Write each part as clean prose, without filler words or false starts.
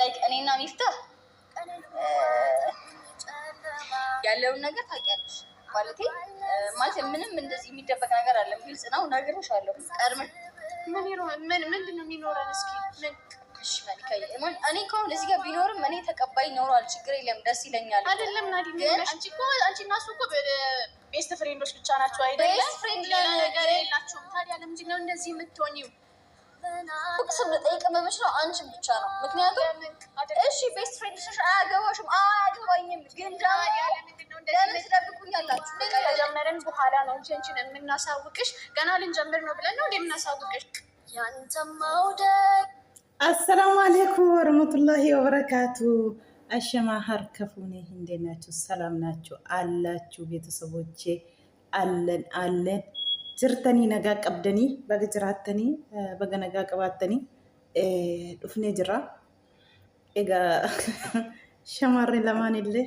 ላይክ እኔና ሚፍታህ ያለውን ነገር ታውቂያለሽ ማለት ምንም እንደዚህ የሚደበቅ ነገር አለም። ግልጽ ነው፣ ነግሬሻለሁ። ቀድመን ምንድን ነው የሚኖረን? እስኪ እኔ ከሆነ እዚህ ጋር ቢኖርም እኔ ተቀባይ ይኖረዋል፣ ችግር የለም፣ ደስ ይለኛል። አይደለም ናዲ፣ አንቺ እና እሱ እኮ ቤስት ፍሬንዶች ብቻ ናቸው አይደለም? ቤስት ፍሬንድ ነገር የላችሁም። ታዲያ ለምንድን ነው እንደዚህ የምትሆኚው? ስም ልጠይቅ የምችለው አንቺን ብቻ ነው። ምክንያቱም እሺ ቤስት ፍሬንድ ስሽ አያገባሽም፣ አያገባኝም። ግን ለምን ትደብቁኛላችሁ? ከጀመርን በኋላ ነው እንጂ አንቺን የምናሳውቅሽ። ገና ልንጀምር ነው ብለን ነው የምናሳውቅሽ። አሰላሙ አሌይኩም ወረህመቱላሂ ወበረካቱ። አሸማ ሀርከፉኔ እንዴት ናችሁ? ሰላም ናችሁ አላችሁ? ቤተሰቦቼ አለን jirtanii nagaa qabdanii baga jiraattanii baga nagaa qabattanii dhufnee jira. Egaa shamarreen lamaan illee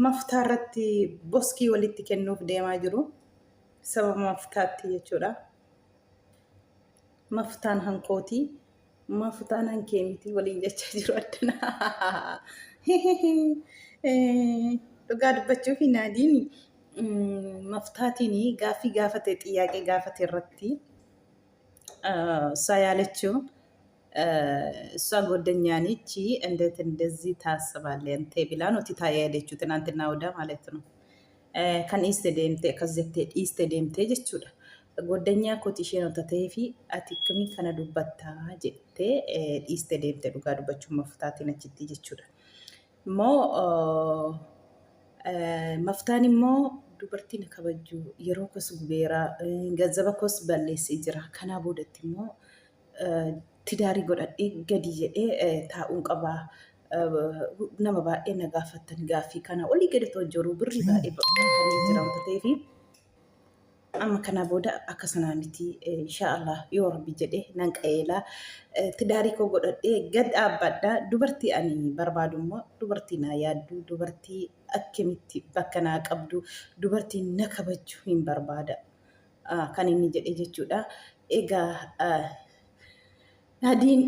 maftaa irratti boskii walitti kennuuf deemaa jiru. Sababa maftaatti jechuudha. Maftaan hankootii maftaan hankee miti waliin jechaa jiru addana. Dhugaa dubbachuuf hin adiini. መፍታቲኒ ጋፊ ጋፈቴ ጥያቄ ጋፈቴ ረቲ እሷ ያለችው እሷ ጓደኛኒቺ እንዴት እንደዚህ ታስባለህ አንተ ብላ ነው ትታ ያለችው ትናንትና ወዳ ማለት ነው። ከን ኢስቴዴምቴ ከዘቴ ኢስቴዴምቴ ጀቹዳ ጓደኛ ኮቲሼ ነው ተተይፊ አቲክሚ ከነ ዱበታ ጀቴ ኢስቴዴምቴ ዱጋ ዱበቹ መፍታቲ ነችቲ ጀቹዳ ሞ መፍታኒ ሞ dubartiin kabajju yeroo kos gubeera gazzaba kos balleessee jira. Kana boodatti immoo tidaarii godhadhee gadi jedhee taa'uun qabaa. Nama baay'ee na gaafatan gaaffii kana olii gadi tojjoruu birrii baay'ee bakka kan jiran ta'eefi amma kana booda akkasanaa miti inshaallah yoo rabbi jedhee nan qayeelaa tidaarii koo godhadhee gad dhaabbadhaa. Dubartii ani barbaadu immoo dubartii naa yaaddu, dubartii akkamitti bakka naa qabdu, dubartii na kabajju hin barbaada kan inni jedhe jechuudha. Egaa Naadiin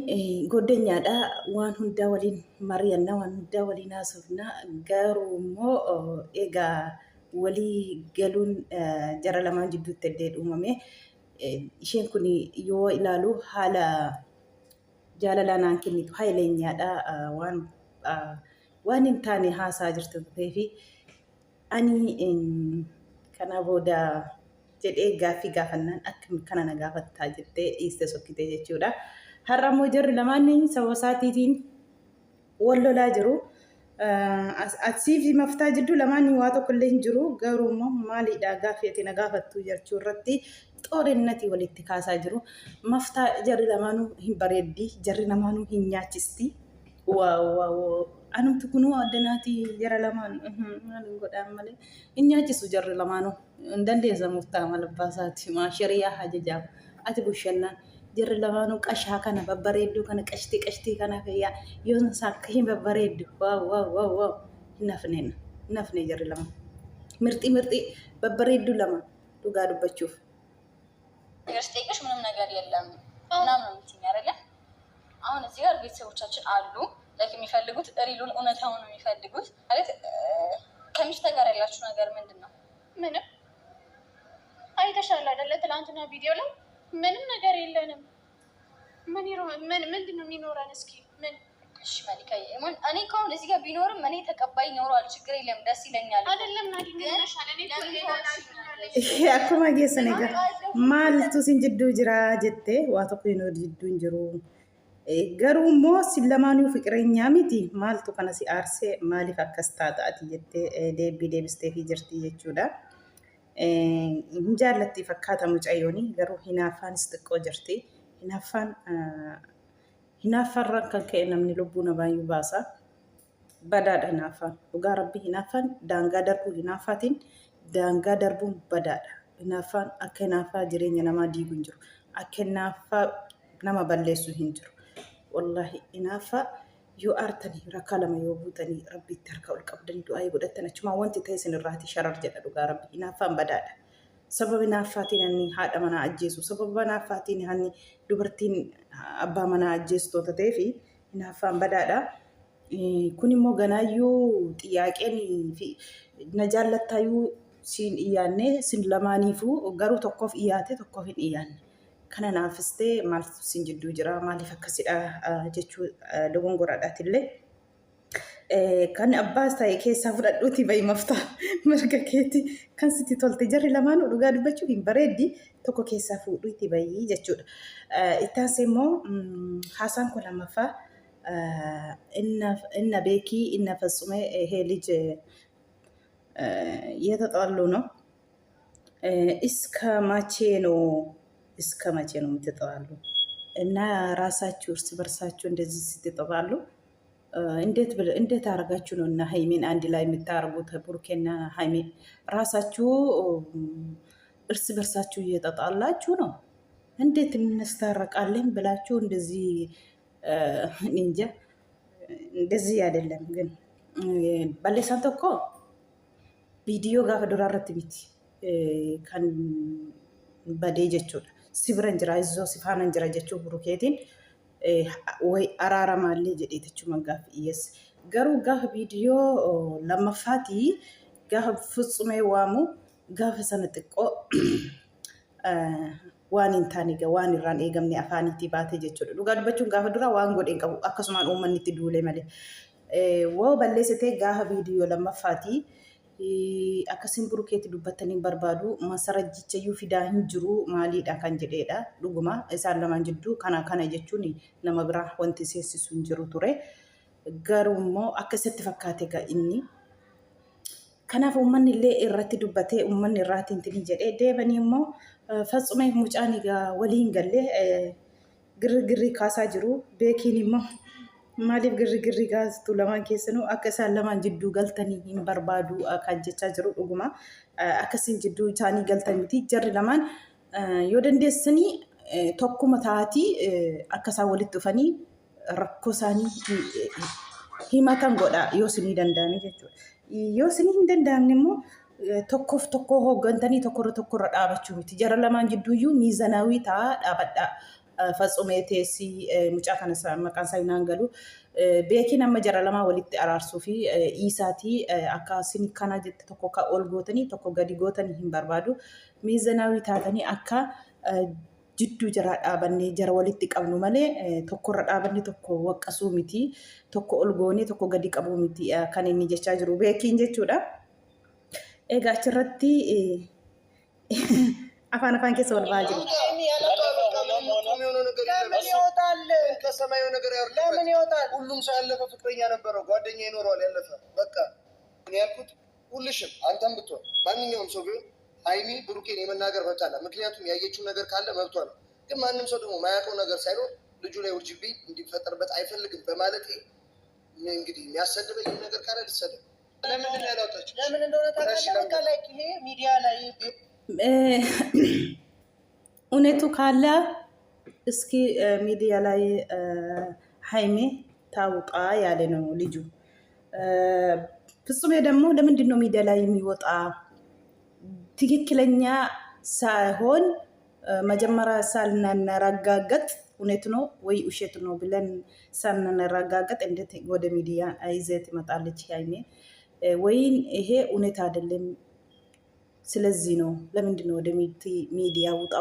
goddanyaadha, waan hundaa waliin mari'anna, waan hundaa waliin haasofna. Garuu immoo egaa walii galuun jara lamaan jidduutti illee uumame. Isheen kun yoo ilaalu haala jaalalaa naan kennitu haileenyaadha. Waan hin taane haasaa jirtu ta'eefi ani kana booda jedhee gaaffii gaafannaan akkamitti kana na gaafattaa jettee dhiiste sokkitee jechuudha. Har'a immoo jarri lamaan sababa isaatiitiin wal lolaa jiru. Asii fi maftaa jidduu lamaan waa tokko illee hin jiru. Garuu immoo maaliidha gaaffii ati na gaafattuu jechuu irratti xoorinnatii walitti kaasaa jiru. Maftaa jarri lamaanuu hin bareeddi, jarri lamaanuu hin nyaachisti. Waaw anumti kunuu addanaati jara lamaan godhaan malee hin nyaachisu jarri lamaanuu. Hin dandeessa muftaa malabbaasaati maashariyaa hajajaa ati bushannaan. Jarri lamaanuu qashaa kana babbareedduu kana qashtii kana fayyaa yoo saakka hin babbareeddu waaw hin hafne jarri lama mirxii babbareedduu lama dhugaa dubbachuuf ስጠይቅሽ ምንም ነገር የለም ምናምን ነው የምትይኝ አይደለ? አሁን እዚህ ጋር ቤተሰቦቻችን አሉ የሚፈልጉት ሪሉን እውነታውን ነው የሚፈልጉት ማለት ከሚስት ጋር ያላችሁ ነገር ምንድን ነው? ምንም አይተሻል አይደለ? ትናንትና ቪዲዮ ላይ ምንም ነገር የለንም። ምንድን ነው የሚኖረን? እስኪ ምን እሺ ማሊካዬ እኔ ከሆነ እዚህ ጋር ቢኖርም እኔ ተቀባይ ይኖረዋል፣ ችግር የለም፣ ደስ ይለኛል። አይደለም ናዲ ነሻለ እኔ akkuma geessan egaa maaltu sin jidduu jira jettee waa tokko hin jidduu hin jiru. Garuu immoo sin lamaanuu fiqireenyaa miti maaltu kana si aarsee maaliif akkas taataati jettee deebisteefii jirti jechuudha. Hin jaallatti fakkaata mucayyooni garuu hinaaffaanis xiqqoo jirti. Hinaaffaarraan kan ka'e namni lubbuu namaayyuu baasa. Badaadha hinaaffaan. Dhugaa rabbi hinaaffaan daangaa darbuu hinaaffaatiin daangaa darbuun badaadha. Hinaaffaan akka hinaaffaa jireenya namaa diiguu hin jiru. Akka hinaaffaa nama balleessuu hin jiru. Wallaahi hinaaffaa yoo aartanii rakkaa lama yoo buutanii rabbiitti harka ol qabdanii du'aa godhattan achumaa wanti ta'e isinirraati sharar jedha dhugaa rabbi. Hinaaffaan badaadha. Sababa hinaaffaatiin hanni haadha manaa ajjeesu, sababa hinaaffaatiin hanni dubartiin abbaa manaa ajjeestoota ta'eefi hinaaffaan badaadha. Kun immoo ganaayyuu xiyyaaqeen fi na jaallattaayyuu siin iyyaannee sin lamaaniifuu garuu tokkoof iyyaate tokkoof hin iyyaanne. Kana naafistee maaltu sin jidduu jira maaliif akkasidha jechuu dogongoradhaatillee. Kan abbaas ta'e keessaa fudhadhuuti bahi maftaa mirga keetii kan sitti tolte jarri lamaanuu dhugaa dubbachuu hin bareeddi tokko keessaa fuudhuuti bahi jechuudha. Ittaansa immoo haasaan kun lammaffaa inna beekii inna fassumee ይሄ ልጅ እየተጣሉ ነው። እስከ መቼ ነው የምትጣሉ? እና ራሳችሁ እርስ በርሳችሁ እንደዚህ ስትጣሉ እንዴት አደረጋችሁ ነው እና ሀይሜን አንድ ላይ የምታደርጉት? ብሩኬና ሀይሜ ራሳችሁ እርስ በርሳችሁ እየተጣላችሁ ነው። እንዴት እንስታረቃለን ብላችሁ እንደዚህ እንጃ። እንደዚህ አይደለም ግን ባለሳን tokko ቪዲዮ ጋር ፈዶራረት ቢት kan badee jechuudha. Sibiran jira izzoo sifaanan jira jechuu burukeetiin way araaramaallee jedhee jechuudha gaafa iyyees. Garuu gaafa viidiyoo lammaffaatii gaafa futsumee waamu gaafa sana xiqqoo waan hin taane waan irraan eegamne afaanitti baate jechuudha. Dhugaa dubbachuun gaafa dura waan godheen qabu akkasumaan uummanni itti duulee malee. Woo balleessitee gaafa viidiyoo lammaffaatii akkasiin burukeetti dubbatanii barbaadu masarajjichayyuu fidaa hin jiru maaliidha kan jedheedha. Dhuguma isaan lamaan jidduu kana jechuun nama biraa wanti seessisu hin jiru ture. Garuu immoo akkasitti fakkaate inni. Kanaaf uummanni illee irratti dubbatee uummanni irraatiin tini jedhee deebanii immoo fatsumee mucaan egaa waliin gallee girgirrii kaasaa jiru. Beekiin immoo maaliif girgirrii kaastu lamaan keessanuu akka isaan lamaan jidduu galtanii hin barbaadu kan jechaa jiru. Dhuguma akkasiin jidduu isaanii galtan miti. Jarri lamaan yoo dandeessanii tokkuma taatii akka isaan walitti dhufanii rakkoo isaanii himatan godha yoo isinii danda'ame jechuudha. Yoo isinii hin danda'amne immoo tokkoof tokkoo hooggantanii tokkorra dhaabachuu miti. Jara lamaan jidduuyyuu miizanaawii ta'a dhaabadhaa. Fatsumee teessii mucaa kana maqaan isaa hinaan galu. Beekiin amma jara lamaa walitti araarsuu fi dhiisaatii akka isin kana jette tokko ol gootanii tokko gadi gootanii hin barbaadu. Miizanaawii taatanii akka jidduu jaraa dhaabannee jara walitti qabnu malee tokkorra dhaabanne tokko waqqasuu miti. Tokko ol goonee tokko gadi qabuu miti kan inni jechaa jiru beekiin jechuudha. Egaa achirratti afaan keessa wal ba'aa jiru. ሁሉም ሰው ያለፈ ፍቅረኛ ነበረው፣ ጓደኛ ይኖረዋል ያለፈ። በቃ እኔ ያልኩት ሁልሽም አንተም ብትሆን ማንኛውም ሰው ቢሆን ሀይሚ ብሩኬን የመናገር መብት አለ። ምክንያቱም ያየችው ነገር ካለ መብቷ ነው። ግን ማንም ሰው ደግሞ ማያውቀው ነገር ሳይኖር ልጁ ላይ ውርጅብኝ እንዲፈጠርበት አይፈልግም በማለት እንግዲህ የሚያሰድበኝ ነገር ካለ ልሰደብ። ለምን ያላወጣችሁ ለምን እንደሆነ ታውቃለህ? ላይ ይሄ ሚዲያ ላይ እውነቱ ካለ እስኪ ሚዲያ ላይ ሀይሜ ታውጣ ያለ ነው ልጁ። ፍጹሜ ደግሞ ለምንድን ነው ሚዲያ ላይ የሚወጣ? ትክክለኛ ሳይሆን መጀመሪያ ሳናረጋገጥ እውነት ነው ወይ ውሸት ነው ብለን ሳናረጋገጥ እንዴት ወደ ሚዲያ ይዘት ትመጣለች ሀይሜ? ወይን ይሄ እውነት አይደለም፣ ስለዚህ ነው ለምንድን ነው ወደ ሚዲያ ውጣ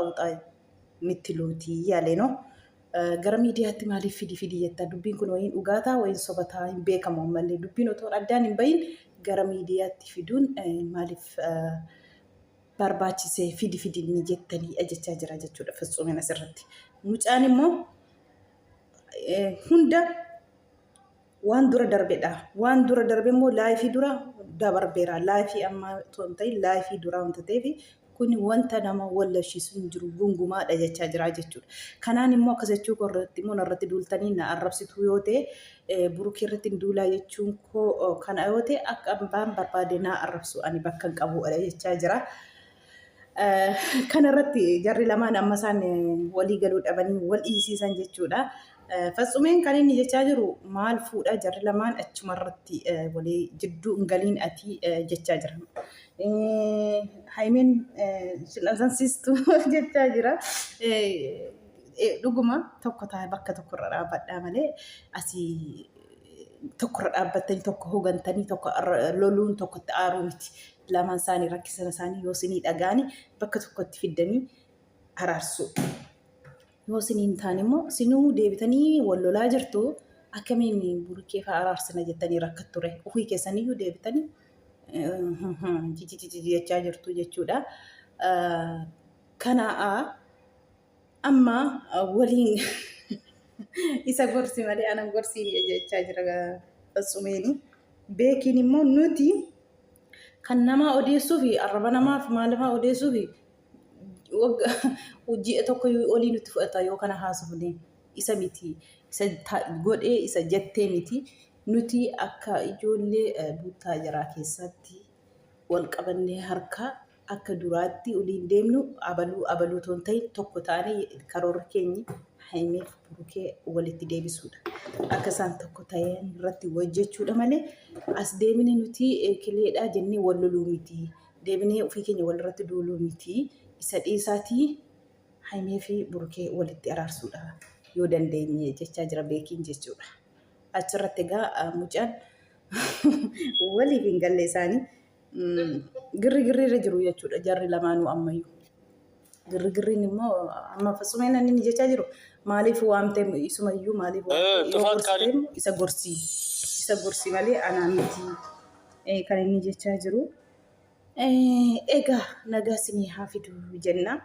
የምትሉት ያለ ነው። ገረ ሚዲያatti maaliif fidi jetta? Dubbiin kun wayin dhugaataa wayin sobataa hin beekamu malee dubbiin otoo addaan hin bahin gara miidiyaatti fiduun maaliif barbaachisee fidi ni jettanii jechaa jira jechuudha Fitsumeen asirratti. Mucaan immoo hunda waan dura darbedha. Waan dura darbe immoo laayifii dura dabarbeera. Laayifii amma otoo hin ta'in laayifii dura wanta ta'eef kun wanta nama wallabsiisu hin jiru gungumaadha jechaa jira jechuudha. Kanaan immoo akkas jechuu irratti immoo narratti duultanii na arrabsitu yoo ta'e Burukee irratti hin duulaa jechuun koo kana yoo ta'e akka abbaan barbaade na arrabsu ani bakka hin qabuudha jechaa jira. Kana irratti jarri lamaan amma isaan walii galuu dhabanii wal dhiisiisan jechuudha. Fitsumeen kan inni jechaa jiru maal fuudha jarri lamaan achuma irratti walii jidduu hin galiin ati jechaa jira. Haimeen silaasansiistu jechaa jira. dhuguma tokko taa'ee bakka tokkorra dhaabbadhaa malee asii tokkorra dhaabbattanii tokko hogantanii tokko loluun tokkotti aaruu miti. Lamaan isaanii rakkisana isaanii yoo isinii dhagaani bakka tokkotti fiddanii araarsuu. Yoo isinii hin taane immoo isinuu deebitanii wal lolaa jirtu akkamiin burkee fa'aa araarsina jettanii rakkatu ture. Ofii keessaniyyuu deebitanii jechaa jirtu jechuudha. Kanaa amma waliin isa gorsi malee anan gorsiin jechaa jira Fitsumeeni. Beekiin immoo nuti kan nama odeessuu fi arraba namaaf maal nama odeessuu fi hojii tokko olii nutti fudhata yoo kana haasofne isa miti. Isa godhee isa jettee miti. Nuti akka ijoollee buuttaa jiraa keessatti wal qabannee harka akka duraatti oliin deemnu abaluu toon ta'e tokko taanee karoora keenya Haimeef Burukee walitti deebisuudha. Akka isaan tokko ta'een irratti hojjechuudha malee as deemine nuti kileedhaa jennee wal loluu miti. Deebinee ofii keenya walirratti duuluu miti. Isa dhiisaatii Haimeef Burukee walitti araarsuudha yoo dandeenye jechaa jira beekiin jechuudha. Achirratti egaa mucaan waliif hin galle isaanii girri jiru jechuudha. Jarri lamaanuu ammayyuu. Girriin immoo amma Fitsumeen inni jechaa jiru maaliif waamtee isumayyuu maaliif waamtee isa gorsii malee anaa miti kan inni jechaa jiru. Egaa nagaa isinii haa fidu jenna.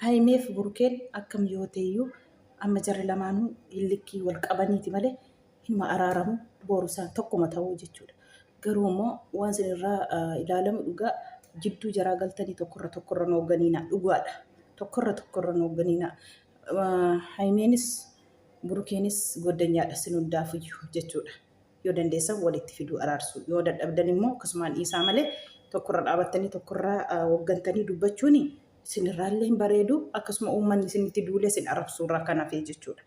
Haimeef Burukeen akkam yoo ta'eyyuu amma jarri lamaanuu illikkii wal qabaniiti malee hinuma araaramu boru isaan tokkuma ta'uu jechuudha. Garuu immoo waan isinirraa ilaalamu dhugaa jidduu jaraa galtanii tokkorra noogganiina dhugaadha. Tokkorra noogganiina. Haimeenis Burukeenis goddanyaadha sin hundaafiyyuu jechuudha. Yoo dandeessan walitti fiduu araarsu. Yoo dadhabdan immoo akkasumaan dhiisaa malee tokkorra dhaabattanii tokkorra hoggantanii dubbachuun isinirraallee hin bareedu akkasuma uummanni isinitti duulee isin arrabsuurraa kan hafe jechuudha.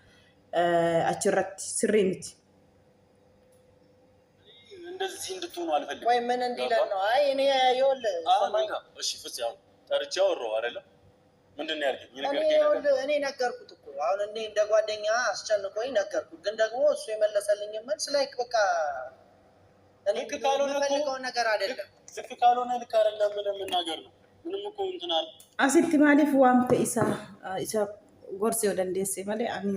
Achirratti sirrii miti. እንደዚህ እንድትሆኑ አልፈልግም። ወይ ምን እንዲለን ነው? አይ እኔ ይኸውልህ እሺ ፍጽ ያው ጠርቼ አወራሁ አይደለ? ምንድን ነው ያልከኝ? እኔ ነገርኩት እኮ አሁን እኔ እንደ ጓደኛ አስጨንቆኝ ነገርኩት። ግን ደግሞ እሱ የመለሰልኝ መልስ ላይክ በቃ እኔ የምፈልገው ነገር አይደለም። ልክ ካልሆነ ልክ አይደለም ብለህ መናገር ነው። ምንም እኮ እንትን አለ አሲቲ ማሊፍ ዋምተ ኢሳ gorsi yoo dandeesse malee ani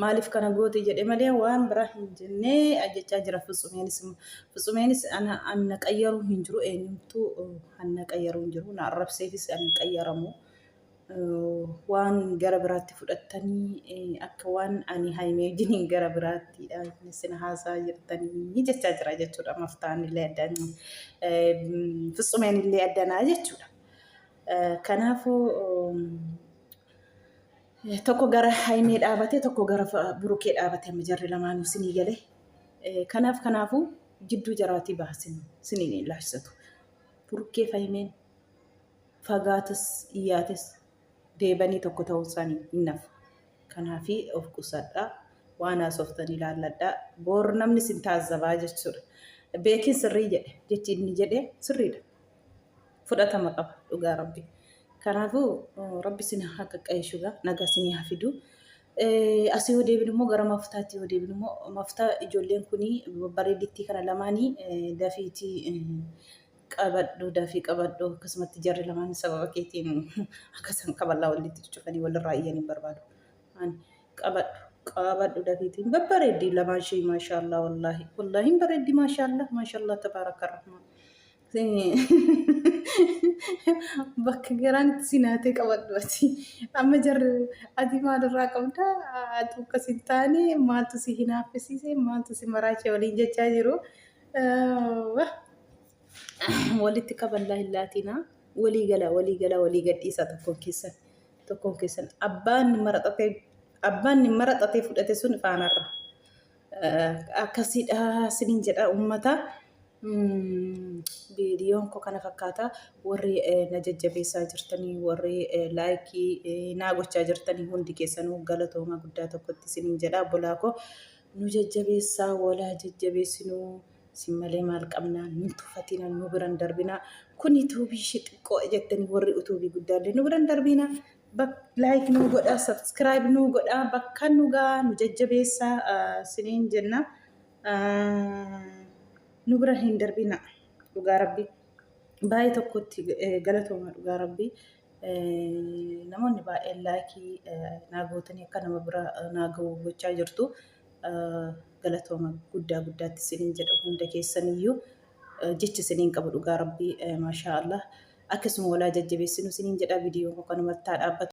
maaliif kana goote jedhe malee waan bira hin jenne ajjechaa jira Fitsumeenis anna qayyaru hin jiru eenyumtu anna qayyaru hin jiru na arrabseefis ani qayyaramu waan gara biraatti fudhattanii akka waan ani Haimee wajjin gara biraatti isin haasaa jirtanii jechaa jira jechuudha. Maftaan illee addaan Fitsumeen illee addanaa jechuudha. Kanaafuu tokko gara Haimee dhaabate tokko gara Burukee dhaabate amma jarri lamaanuu sinii galee. Kanaafuu jidduu jaraatii baasin siniin ilaashatu. Burukee Haimeen fagaatas iyaates deebanii tokko ta'uu isaanii hin nafu. Kanaafi of qusadhaa waan haasoftanii ilaalladhaa. Boor namni sin taazzabaa jechuudha. Beekiin sirrii jedhe jechi inni jedhe sirriidha. Fudhatama qaba dhugaa Rabbi. Kanaafuu Rabbi sin haa qaqqayeeshuudha. Nagaa sin haa fidu. Asii yoo deebinu immoo gara maftaatti yoo deebinu immoo maftaa ijoolleen kunii bareedittii kana lamaanii dafiitii dafii qabadhu akkasumatti jarri lamaan sababa keetiin akkasan qaballaa walitti cufanii walirraa iyyanii barbaadu. Qabadhu dafiitiin babbareeddii lamaan ishee maashaallah wallaahi bareeddii maashaallah tabaaraka rahmaan. Bakka garaan itti sinaatee qabadhu ati. Amma jarri ati maalirraa qabda? Ati akkasiin taane maaltu si hinaaffisiise? Maaltu si maraachee waliin jechaa jiru? Walitti qaballaa hin laatina. Walii gadhiisa tokkoon keessan. Abbaan maraxatee fudhate sun faanarra. Akkasiidha siniin jedha uummata. Viidiyoon koo kana fakkaata warri na jajjabeessaa jirtanii warri laayikii naa gochaa jirtanii hundi keessanuu galatooma guddaa tokkotti siniin jedha. Bolaa koo nu jajjabeessaa walaa jajjabeessinuu sin malee maal qabnaa nu tuffatina nu biran darbinaa kun utuubii xiqqoo jettanii warri utuubii guddaallee nu biran darbinaa like nu godha, subscribe nu godha, bakka nu gaa nu jajjabeessa siniin jenna. Nu bira hin darbina dhugaa rabbi. Baay'ee tokkotti galatooma dhugaa rabbi. Namoonni baay'een laayikii naa gootanii akka nama bira naa ga'u gochaa jirtu. Galatooma guddaa guddaatti siniin jedha hunda keessaniyyuu jecha siniin qabu dhugaa rabbi maashaallah. Akkasuma walaa jajjabeessinu siniin jedha viidiyoo kanumatti dhaabbatu.